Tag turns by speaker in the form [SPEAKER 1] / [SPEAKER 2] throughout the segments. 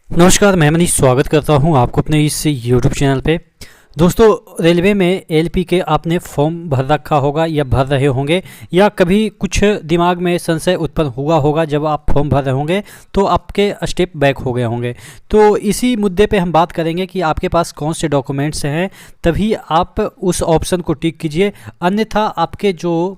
[SPEAKER 1] नमस्कार, मैं मनीष स्वागत करता हूं आपको अपने इस यूट्यूब चैनल पे। दोस्तों, रेलवे में एलपी के आपने फॉर्म भर रखा होगा या भर रहे होंगे, या कभी कुछ दिमाग में संशय उत्पन्न हुआ होगा जब आप फॉर्म भर रहे होंगे तो आपके स्टेप बैक हो गए होंगे। तो इसी मुद्दे पे हम बात करेंगे कि आपके पास कौन से डॉक्यूमेंट्स हैं, तभी आप उस ऑप्शन को टिक कीजिए, अन्यथा आपके जो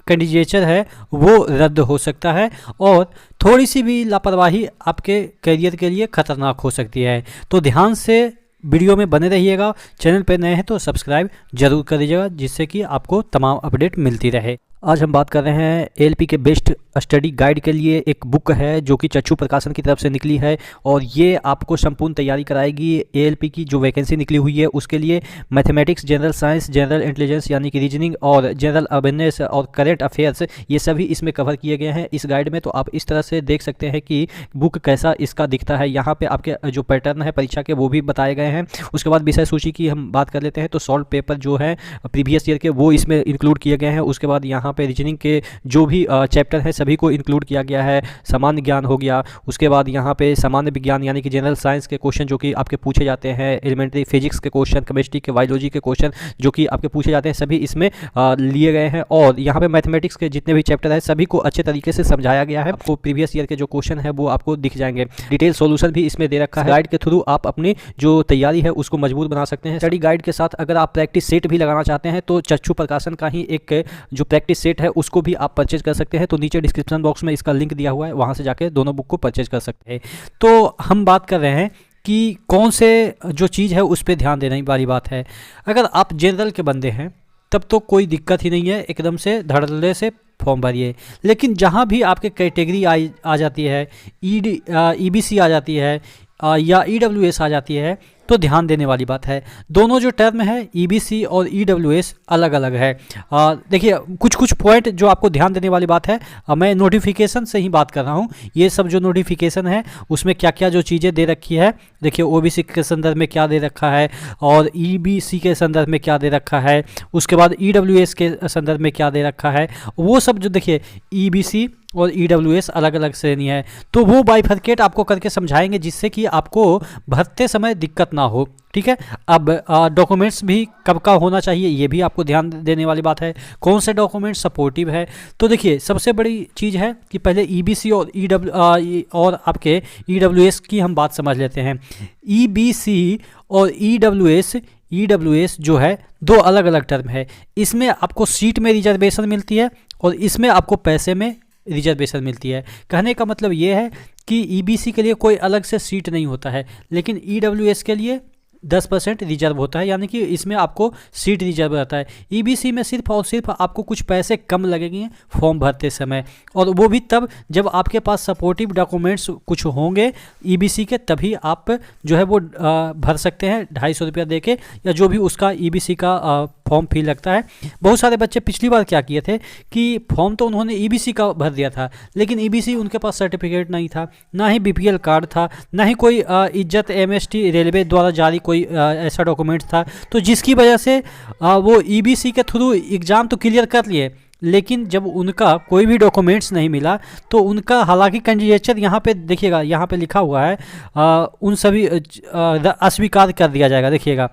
[SPEAKER 1] कैंडिडेचर है वो रद्द हो सकता है और थोड़ी सी भी लापरवाही आपके करियर के लिए खतरनाक हो सकती है। तो ध्यान से वीडियो में बने रहिएगा। चैनल पर नए हैं तो सब्सक्राइब जरूर कर दीजिएगा, जिससे कि आपको तमाम अपडेट मिलती रहे। आज हम बात कर रहे हैं एलपी के बेस्ट स्टडी गाइड के लिए। एक बुक है जो कि चक्षु प्रकाशन की तरफ से निकली है और ये आपको संपूर्ण तैयारी कराएगी एएलपी की जो वैकेंसी निकली हुई है उसके लिए। Mathematics, general science, general intelligence यानी कि रीजनिंग और जनरल अवेयरनेस और करेंट अफेयर्स, ये सभी इसमें कवर किए गए हैं इस गाइड में। तो आप इस तरह से देख सकते हैं कि बुक कैसा इसका दिखता है। यहाँ पे आपके जो पैटर्न है परीक्षा के वो भी बताए गए हैं। उसके बाद विषय सूची की हम बात कर लेते हैं तो सॉल्व पेपर जो है प्रीवियस ईयर के वो इसमें इंक्लूड किए गए हैं। उसके बाद यहाँ पे रीजनिंग के जो भी चैप्टर हैं सभी को इंक्लूड किया गया है। सामान्य ज्ञान हो गया, उसके बाद यहाँ पे सामान्य विज्ञान यानी कि जनरल साइंस के क्वेश्चन जो कि आपके पूछे जाते हैं, एलिमेंट्री फिजिक्स के क्वेश्चन, केमिस्ट्री के, बायोलॉजी के क्वेश्चन जो कि आपके पूछे जाते हैं, सभी इसमें लिए गए हैं। और यहाँ पे मैथमेटिक्स के जितने भी चैप्टर है सभी को अच्छे तरीके से समझाया गया है। आपको प्रीवियस ईयर के जो क्वेश्चन है वो आपको दिख जाएंगे। डिटेल सोल्यूशन भी इसमें दे रखा है। गाइड के थ्रू आप अपनी जो तैयारी है उसको मजबूत बना सकते हैं। स्टडी गाइड के साथ अगर आप प्रैक्टिस सेट भी लगाना चाहते हैं तो चक्षु प्रकाशन का ही एक जो प्रैक्टिस सेट है उसको भी आप परचेज कर सकते हैं। तो नीचे डिस्क्रिप्शन बॉक्स में इसका लिंक दिया हुआ है, वहां से जाके दोनों बुक को परचेज कर सकते हैं। तो हम बात कर रहे हैं कि कौन से जो चीज़ है उस पर ध्यान देने वाली बात है। अगर आप जनरल के बंदे हैं तब तो कोई दिक्कत ही नहीं है, एकदम से धड़ल्ले से फॉर्म भरिए। लेकिन जहाँ भी आपके कैटेगरी आ जाती है, ईबीसी आ जाती है या ईडब्ल्यूएस आ जाती है, तो ध्यान देने वाली बात है। दोनों जो टर्म है ईबीसी और ईडब्ल्यूएस अलग अलग है। देखिए कुछ पॉइंट जो आपको ध्यान देने वाली बात है। मैं नोटिफिकेशन से ही बात कर रहा हूँ। ये सब जो नोटिफिकेशन है उसमें क्या क्या जो चीज़ें दे रखी है, देखिए ओबीसी के संदर्भ में क्या दे रखा है और ईबीसी के संदर्भ में क्या दे रखा है, उसके बाद ईडब्ल्यूएस के संदर्भ में क्या दे रखा है, वो सब जो देखिए ईबीसी और ईडब्ल्यूएस अलग अलग श्रेणी है। तो वो बाइफरकेट आपको करके समझाएंगे जिससे कि आपको भरते समय दिक्कत ना हो। ठीक है। अब डॉक्यूमेंट्स भी कब का होना चाहिए ये भी आपको ध्यान देने वाली बात है। कौन से डॉक्यूमेंट सपोर्टिव है, तो देखिए सबसे बड़ी चीज़ है कि पहले ईबीसी और आपके ईडब्ल्यूएस की हम बात समझ लेते हैं। ईबीसी और ईडब्ल्यूएस जो है दो अलग अलग टर्म है। इसमें आपको सीट में रिजर्वेशन मिलती है और इसमें आपको पैसे में रिजर्वेशन मिलती है। कहने का मतलब ये है कि ईबीसी के लिए कोई अलग से सीट नहीं होता है, लेकिन ईडब्ल्यूएस के लिए 10% रिजर्व होता है, यानी कि इसमें आपको सीट रिजर्व रहता है। ईबीसी में सिर्फ और सिर्फ आपको कुछ पैसे कम लगेंगे फॉर्म भरते समय, और वो भी तब जब आपके पास सपोर्टिव डॉक्यूमेंट्स कुछ होंगे ईबीसी के, तभी आप जो है वो भर सकते हैं 250 रुपया दे के, या जो भी उसका ईबीसी का फॉर्म फी लगता है। बहुत सारे बच्चे पिछली बार क्या किए थे कि फॉर्म तो उन्होंने ईबीसी का भर दिया था, लेकिन ईबीसी उनके पास सर्टिफिकेट नहीं था, ना ही बीपीएल कार्ड था, ना ही कोई इज्जत एमएसटी रेलवे द्वारा जारी कोई ऐसा डॉक्यूमेंट था, तो जिसकी वजह से वो ईबीसी के थ्रू एग्ज़ाम तो क्लियर कर लिए, लेकिन जब उनका कोई भी डॉक्यूमेंट्स नहीं मिला तो उनका, हालांकि कैंडिडेचर यहाँ पे देखिएगा, यहाँ पे लिखा हुआ है उन सभी अस्वीकार कर दिया जाएगा। देखिएगा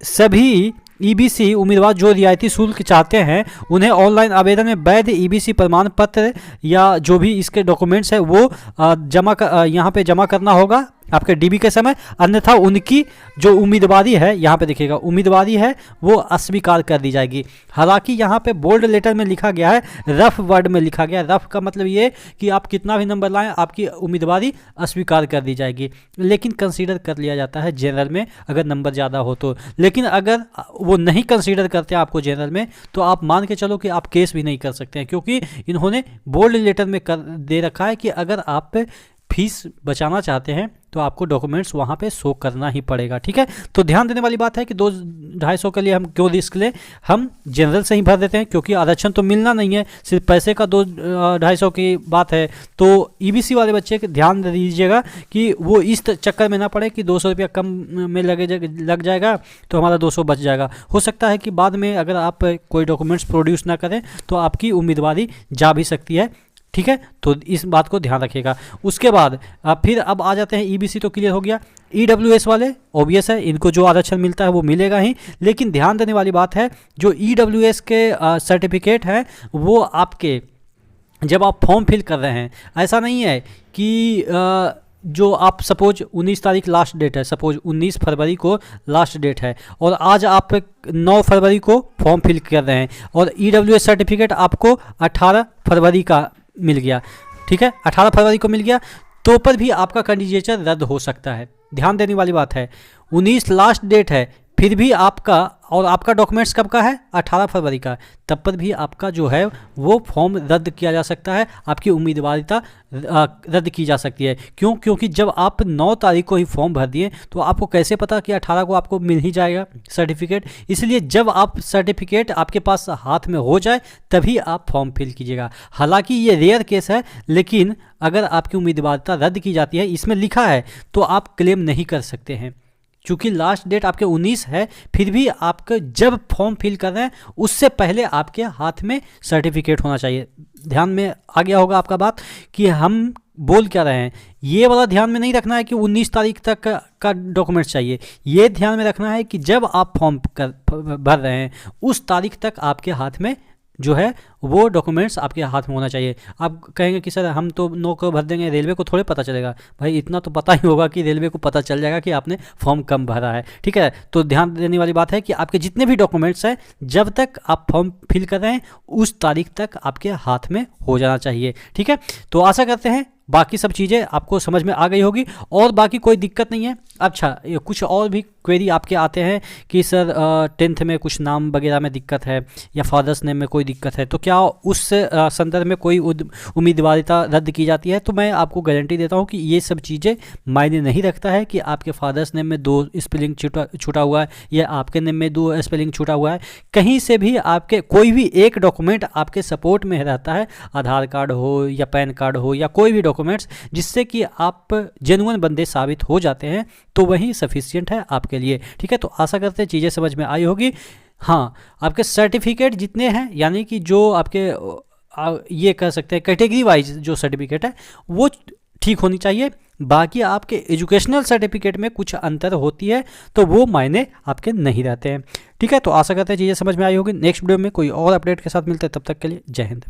[SPEAKER 1] सभी ईबीसी उम्मीदवार जो रियायती शुल्क चाहते हैं उन्हें ऑनलाइन आवेदन में वैध ईबीसी प्रमाण पत्र या जो भी इसके डॉक्यूमेंट्स है वो यहाँ पे जमा करना होगा आपके डीबी के समय, अन्यथा उनकी जो उम्मीदवारी है, यहाँ पे देखिएगा उम्मीदवारी है वो अस्वीकार कर दी जाएगी। हालांकि यहाँ पे बोल्ड लेटर में लिखा गया है, रफ वर्ड में लिखा गया है। रफ का मतलब ये कि आप कितना भी नंबर लाएं आपकी उम्मीदवारी अस्वीकार कर दी जाएगी, लेकिन कंसीडर कर लिया जाता है जनरल में अगर नंबर ज़्यादा हो तो। लेकिन अगर वो नहीं कंसीडर करते हैं आपको जनरल में, तो आप मान के चलो कि आप केस भी नहीं कर सकते हैं, क्योंकि इन्होंने बोल्ड लेटर में कर दे रखा है कि अगर आप फीस बचाना चाहते हैं तो आपको डॉक्यूमेंट्स वहाँ पे शो करना ही पड़ेगा। ठीक है। तो ध्यान देने वाली बात है कि 200-250 के लिए हम क्यों रिस्क लें, हम जनरल से ही भर देते हैं, क्योंकि आरक्षण तो मिलना नहीं है, सिर्फ पैसे का 200-250 की बात है। तो ईबीसी वाले बच्चे ध्यान दीजिएगा कि वो इस चक्कर में ना पड़े कि 200 रुपया कम में लग जाएगा तो हमारा 200 बच जाएगा। हो सकता है कि बाद में अगर आप कोई डॉक्यूमेंट्स प्रोड्यूस ना करें तो आपकी उम्मीदवारी जा भी सकती है। ठीक है, तो इस बात को ध्यान रखिएगा। उसके बाद फिर अब आ जाते हैं ईबीसी, तो क्लियर हो गया। ईडब्ल्यूएस वाले ऑब्वियस है, इनको जो आरक्षण मिलता है वो मिलेगा ही, लेकिन ध्यान देने वाली बात है जो ईडब्ल्यूएस के सर्टिफिकेट हैं वो आपके जब आप फॉर्म फिल कर रहे हैं, ऐसा नहीं है कि जो आप सपोज 19 तारीख लास्ट डेट है, सपोज 19 फरवरी को लास्ट डेट है और आज आप 9 फरवरी को फॉर्म फिल कर रहे हैं और ईडब्ल्यूएस सर्टिफिकेट आपको 18 फरवरी का मिल गया, ठीक है, 18 फरवरी को मिल गया, तो पर भी आपका कैंडिडेचर रद्द हो सकता है। ध्यान देने वाली बात है, 19 लास्ट डेट है, फिर भी आपका और आपका डॉक्यूमेंट्स कब का है, 18 फरवरी का, तब पर भी आपका जो है वो फॉर्म रद्द किया जा सकता है, आपकी उम्मीदवारिता रद्द की जा सकती है। क्यों? क्योंकि जब आप 9 तारीख को ही फॉर्म भर दिए तो आपको कैसे पता कि 18 को आपको मिल ही जाएगा सर्टिफिकेट, इसलिए जब आप सर्टिफिकेट आपके पास हाथ में हो जाए तभी आप फॉर्म फिल कीजिएगा। हालांकि ये रेयर केस है, लेकिन अगर आपकी उम्मीदवारिता रद्द की जाती है, इसमें लिखा है, तो आप क्लेम नहीं कर सकते हैं। चूँकि लास्ट डेट आपके 19 है, फिर भी आपका जब फॉर्म फिल कर रहे हैं उससे पहले आपके हाथ में सर्टिफिकेट होना चाहिए। ध्यान में आ गया होगा आपका बात कि हम बोल क्या रहे हैं। ये वाला ध्यान में नहीं रखना है कि 19 तारीख तक का डॉक्यूमेंट्स चाहिए, ये ध्यान में रखना है कि जब आप फॉर्म भर रहे हैं उस तारीख तक आपके हाथ में जो है वो डॉक्यूमेंट्स आपके हाथ में होना चाहिए। आप कहेंगे कि सर हम तो 9 को भर देंगे, रेलवे को थोड़े पता चलेगा। भाई इतना तो पता ही होगा कि रेलवे को पता चल जाएगा कि आपने फॉर्म कम भरा है, ठीक है। तो ध्यान देने वाली बात है कि आपके जितने भी डॉक्यूमेंट्स हैं जब तक आप फॉर्म फिल कर रहे हैं उस तारीख तक आपके हाथ में हो जाना चाहिए, ठीक है। तो आशा करते हैं बाकी सब चीज़ें आपको समझ में आ गई होगी और बाकी कोई दिक्कत नहीं है। अच्छा, कुछ और भी क्वेरी आपके आते हैं कि सर 10th में कुछ नाम वगैरह में दिक्कत है या फादर्स नेम में कोई दिक्कत है, तो क्या उस संदर्भ में कोई उम्मीदवारिता रद्द की जाती है? तो मैं आपको गारंटी देता हूं कि ये सब चीज़ें मायने नहीं रखता है कि आपके फादर्स नेम में 2 स्पेलिंग छूटा हुआ है या आपके नेम में 2 स्पेलिंग छूटा हुआ है। कहीं से भी आपके कोई भी एक डॉक्यूमेंट आपके सपोर्ट में रहता है, आधार कार्ड हो या पैन कार्ड हो या कोई भी डॉक्यूमेंट्स, जिससे कि आप जेन्युइन बंदे साबित हो जाते हैं, तो वही सफिशिएंट है आपके लिए, ठीक है। तो आशा करते हैं चीज़ें समझ में आई होगी। हाँ, आपके सर्टिफिकेट जितने हैं, यानी कि जो आपके ये कह सकते हैं कैटेगरी वाइज जो सर्टिफिकेट है वो ठीक होनी चाहिए। बाकी आपके एजुकेशनल सर्टिफिकेट में कुछ अंतर होती है तो वो मायने आपके नहीं रहते हैं, ठीक है। तो आशा करते हैं चीज़ें समझ में आई होगी। नेक्स्ट वीडियो में कोई और अपडेट के साथ मिलते हैं, तब तक के लिए जय हिंद।